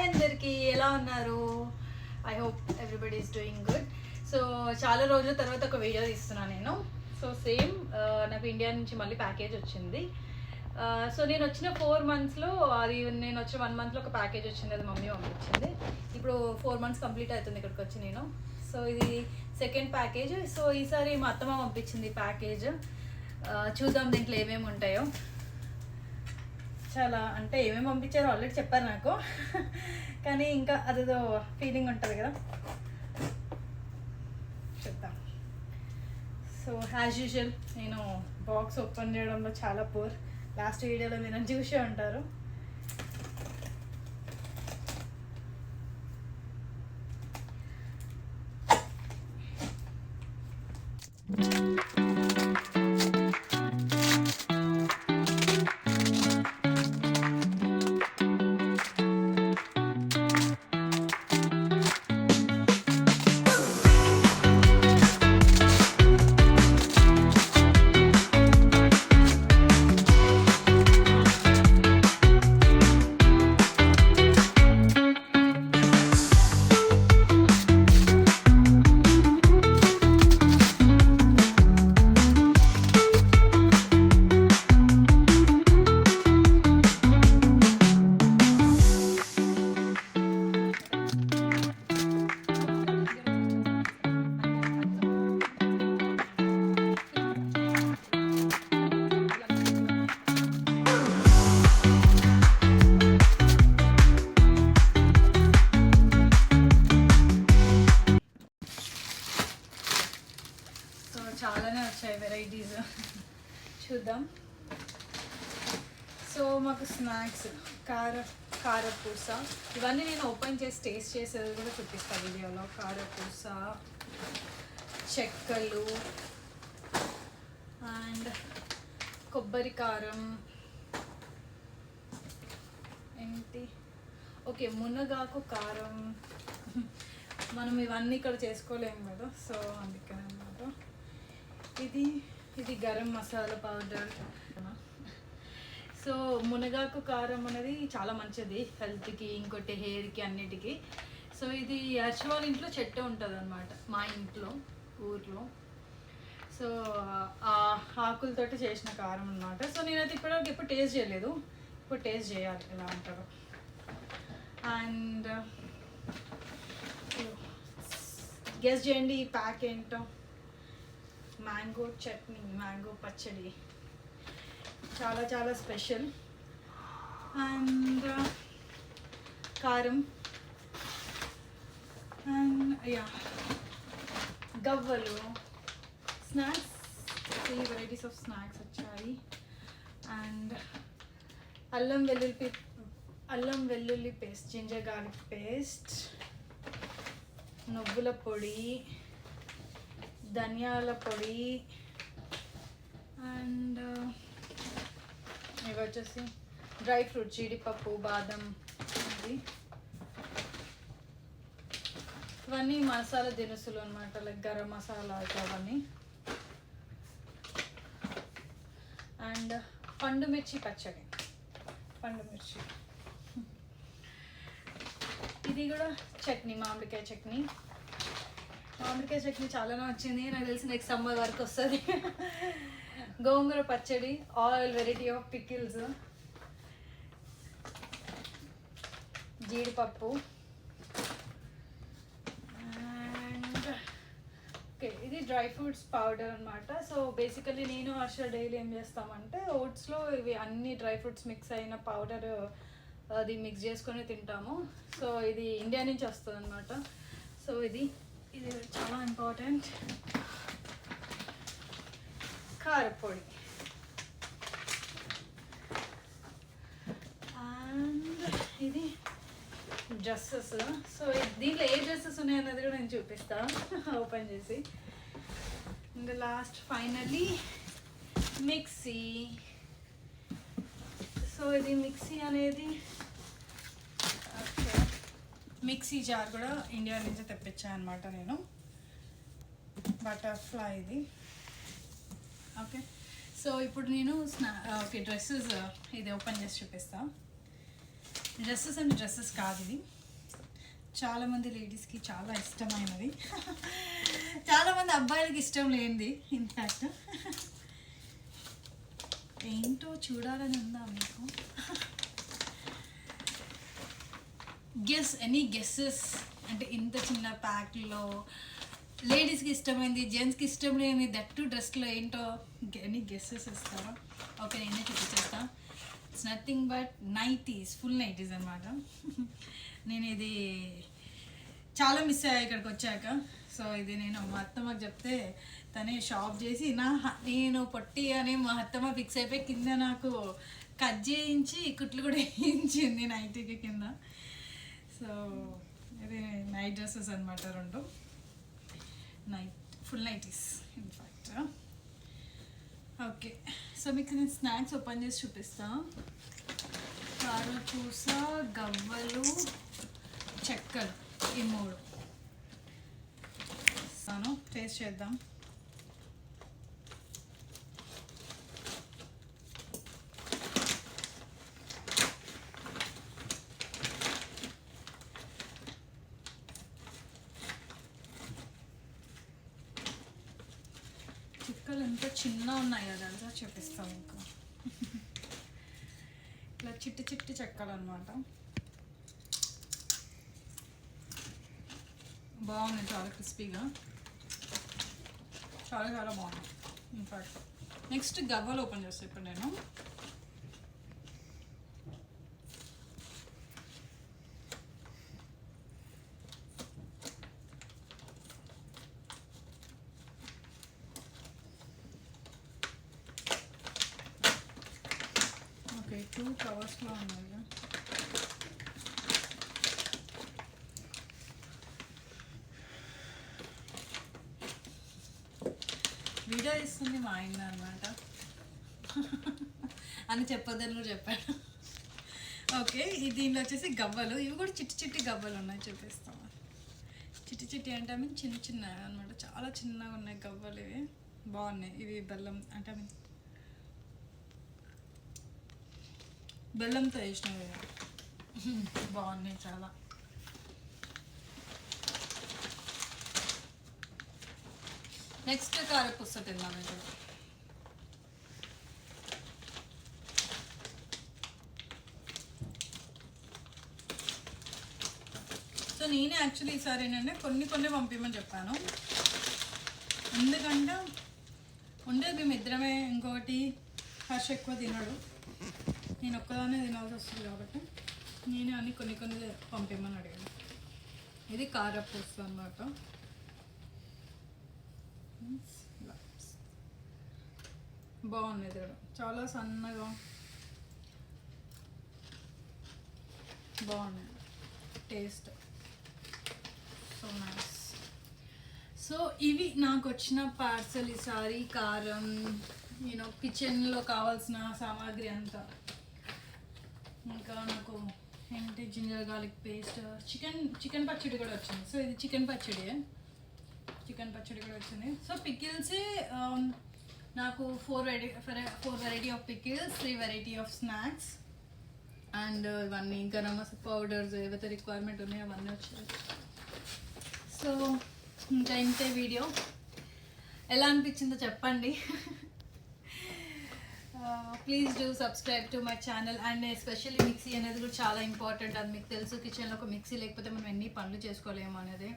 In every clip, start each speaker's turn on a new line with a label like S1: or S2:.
S1: అందరికీ ఎలా ఉన్నారు? I hope everybody is doing good. So చాలా రోజుల తర్వాత ఒక వీడియో తీస్తున్నాను నేను. సో సేమ్ నాకు ఇండియా నుంచి మళ్ళీ ప్యాకేజ్ వచ్చింది. సో నేను వచ్చిన 4 monthsలో అది నేను వచ్చిన 1 monthలో ఒక ప్యాకేజ్ వచ్చింది, అది మమ్మీ పంపించింది. ఇప్పుడు 4 months కంప్లీట్ అవుతుంది ఇక్కడికి వచ్చి నేను. సో ఇది సెకండ్ ప్యాకేజ్. సో ఈసారి మా అత్తమ్మ పంపించింది ప్యాకేజ్. చూద్దాం దీంట్లో ఏమేమి ఉంటాయో. చాలా అంటే ఏమేమి పంపించారో ఆల్రెడీ చెప్పారు నాకు, కానీ ఇంకా అదేదో ఫీలింగ్ ఉంటుంది కదా, చెప్తాం. సో యాజ్ యూజువల్ నేను బాక్స్ ఓపెన్ చేయడంలో చాలా పూర్. లాస్ట్ వీడియోలో మీరు చూసే ఉంటారు. చాలానే వచ్చాయి వెరైటీస్, చూద్దాం. సో మాకు స్నాక్స్ కారపూస, ఇవన్నీ నేను ఓపెన్ చేసి టేస్ట్ చేసేది కూడా చూపిస్తాను వీడియోలో. కారపూస, చెక్కలు అండ్ కొబ్బరి కారం, ఏంటి ఓకే మునగాకు కారం. మనం ఇవన్నీ ఇక్కడ చేసుకోలేము కదా, సో అందుకని అన్నమాట. ఇది గరం మసాలా పౌడర్. సో మునగాకు కారం అనేది చాలా మంచిది హెల్త్కి, ఇంకోటి హెయిర్కి, అన్నిటికీ. సో ఇది వాళ్ళ ఇంట్లో చెట్టు ఉంటుంది అనమాట, మా ఇంట్లో ఊర్లో. సో ఆ ఆకులతోటి చేసిన కారం అనమాట. సో నేనైతే ఇప్పటివరకు ఎప్పుడు టేస్ట్ చేయలేదు, ఇప్పుడు టేస్ట్ చేయాలి ఎలా ఉంటారో. అండ్ గెస్ చేయండి ఈ ప్యాక్ ఏంటో. మ్యాంగో చట్నీ, మ్యాంగో పచ్చడి, చాలా చాలా స్పెషల్. అండ్ కారం అండ్ గవ్వలు, స్నాక్స్, 3 వెరైటీస్ ఆఫ్ స్నాక్స్ వచ్చాయి. అండ్ అల్లం వెల్లుల్లి పేస్ట్, జింజర్ గార్లిక్ పేస్ట్, నువ్వుల పొడి, ధనియాల పొడి, అండ్ ఇవి వచ్చేసి డ్రై ఫ్రూట్స్, జీడిపప్పు, బాదం, ఇది ఇవన్నీ మసాలా దినుసులు అనమాట, లైక్ గరం మసాలా అవన్నీ. అండ్ పండు మిర్చి పచ్చడి, పండు మిర్చి. ఇది కూడా చట్నీ, మామిడికాయ చట్నీ. మామిడికాయ చట్నీ చాలానే వచ్చింది, నాకు తెలిసి నెక్స్ట్ సమ్మర్ వరకు వస్తుంది. గోంగూర పచ్చడి, ఆల్ వెరైటీ ఆఫ్ పికిల్స్, జీడిపప్పు. అండ్ ఓకే, ఇది డ్రై ఫ్రూట్స్ పౌడర్ అనమాట. సో బేసికలీ నేను హర్ష డైలీ ఏం చేస్తామంటే ఓట్స్లో ఇవి అన్ని డ్రై ఫ్రూట్స్ మిక్స్ అయిన పౌడర్ అది మిక్స్ చేసుకొని తింటాము. సో ఇది ఇండియా నుంచి వస్తుంది అనమాట. సో ఇది చాలా ఇంపార్టెంట్. కారపొడి. అండ్ ఇది డ్రెస్సెస్. సో దీంట్లో ఏ డ్రెస్సెస్ ఉన్నాయన్నది కూడా నేను చూపిస్తాను ఓపెన్ చేసి. And last finally mixie. So ఇది మిక్సీ అనేది మిక్సీ జార్ కూడా ఇండియా నుంచి తెప్పించాను అనమాట నేను. బటర్ఫ్లై ఇది. ఓకే, సో ఇప్పుడు నేను ఓకే డ్రెస్సెస్ ఇది ఓపెన్ చేసి చూపిస్తాను. డ్రెస్సెస్ అండ్ డ్రెస్సెస్ కాదు ఇది, చాలామంది లేడీస్కి చాలా ఇష్టమైనది, చాలామంది అబ్బాయిలకి ఇష్టం లేనిది. ఇన్ఫ్యాక్ట్ ఏంటో చూడాలని ఉందా మీకు? ఎనీ గెస్సెస్ అంటే ఇంత చిన్న ప్యాక్లో లేడీస్కి ఇష్టమైంది, జెంట్స్కి ఇష్టం లేని దట్టు డ్రెస్లో ఏంటో ఎనీ గెస్సెస్ ఇస్తారా? ఓకే, నేనే చూపించేస్తా. It's nothing but nineties, full nineties అనమాట. నేను ఇది చాలా మిస్ అయ్యా ఇక్కడికి వచ్చాక. సో ఇది నేను మా అత్తమ్మకి చెప్తే తనే షాప్ చేసి నేను పొట్టి అని మా అత్తమ్మ ఫిక్స్ అయిపోయి కింద నాకు కట్ చేయించి కుట్లు కూడా వేయించింది నైటీకి కింద. సో ఇది నైట్ డ్రెస్సెస్ అనమాట, రెండు full nighties in fact. Okay, so మీకు నేను స్నాక్స్ ఓపెన్ చేసి చూపిస్తాను. కారపూస, గవ్వలు, చెక్కలు, ఈ 3 టేస్ట్ చేద్దాం. చిక్కలు ఎంత చిన్న ఉన్నాయి కదా, అలా చూపిస్తాం ఇంకా. ఇట్లా చిట్టి చిట్టి చెక్కలు అనమాట, బాగున్నాయి, చాలా క్రిస్పీగా, చాలా చాలా బాగున్నాయి ఇన్ఫ్యాక్ట్. నెక్స్ట్ గవ్వలు ఓపెన్ చేస్తాను ఇప్పుడు నేను. ఓకే, 2 కవర్స్లో ఉన్నాయి. వీడియో ఇస్తుంది మా ఆయన అనమాట అని చెప్పొద్దని కూడా చెప్పాడు. ఓకే, దీనిలో వచ్చేసి గవ్వలు, ఇవి కూడా చిట్టి చిట్టి గవ్వలు ఉన్నాయి, చూపిస్తాము. చిట్టి చిట్టి అంటే ఐ మీన్ చిన్న చిన్న అనమాట, చాలా చిన్నగా ఉన్నాయి గవ్వలు. ఇవి బాగున్నాయి, ఇవి బెల్లం అంటే ఐ మీన్ బెల్లంతో వేసినవి, బాగున్నాయి చాలా. నెక్స్ట్ కారపూస తిందాం. ఇక్కడ సో నేనే యాక్చువల్లీ ఈసారి ఏంటంటే కొన్ని పంపించమని చెప్పాను, ఎందుకంటే ఉండేది మేము ఇద్దరమే, ఇంకోటి హర్ష ఎక్కువ తినడు, నేను ఒక్కదానే తినాల్సి వస్తుంది కాబట్టి నేనే అన్ని కొన్ని పంపించమని అడిగాను. ఇది కారపూస అన్నమాట, బాగుంది, ఇది కూడా చాలా సన్నగా బాగున్నాయి, టేస్ట్ సో నైస్. సో ఇవి నాకు వచ్చిన పార్సల్ ఈసారి. కారం, కిచెన్లో కావాల్సిన సామాగ్రి అంతా, ఇంకా నాకు ఏంటి జింజర్ గార్లిక్ పేస్ట్, చికెన్ పచ్చడి కూడా వచ్చింది. సో ఇది చికెన్ పచ్చడి కూడా వచ్చింది. సో పికిల్స్ నాకు 4 variety of pickles, 3 variety of snacks, and ఇవన్నీ గరం మసాలా పౌడర్స్ ఏవైతే రిక్వైర్మెంట్ ఉన్నాయో అవన్నీ వచ్చాయి. సో ఇంకా ఇంతే వీడియో. ఎలా అనిపించిందో చెప్పండి. Please do subscribe to my channel. And especially mixie అనేది కూడా చాలా ఇంపార్టెంట్, అది మీకు తెలుసు. కిచెన్లో ఒక మిక్సీ లేకపోతే మనం ఎన్ని పనులు చేసుకోలేము అనేది.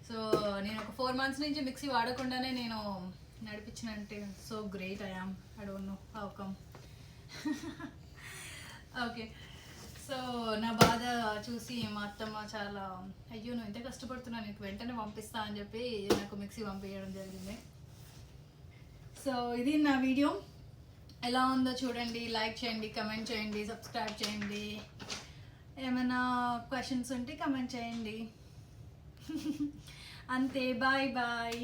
S1: సో నేను ఒక 4 months నుంచి మిక్సీ వాడకుండానే నేను నడిపించినంటే so great I am. I don't know how come. Okay, so నా బాధ చూసి మా అత్తమ్మ చాలా, అయ్యో నువ్వు ఇంత కష్టపడుతున్నా, నీకు వెంటనే పంపిస్తా అని చెప్పి నాకు మిక్సీ పంపించడం జరిగింది. సో ఇది నా వీడియో. ఎలా ఉందో చూడండి, లైక్ చేయండి, కమెంట్ చేయండి, సబ్స్క్రైబ్ చేయండి. ఏమైనా క్వశ్చన్స్ ఉంటే కమెంట్ చేయండి. అంతే, బాయ్ బాయ్.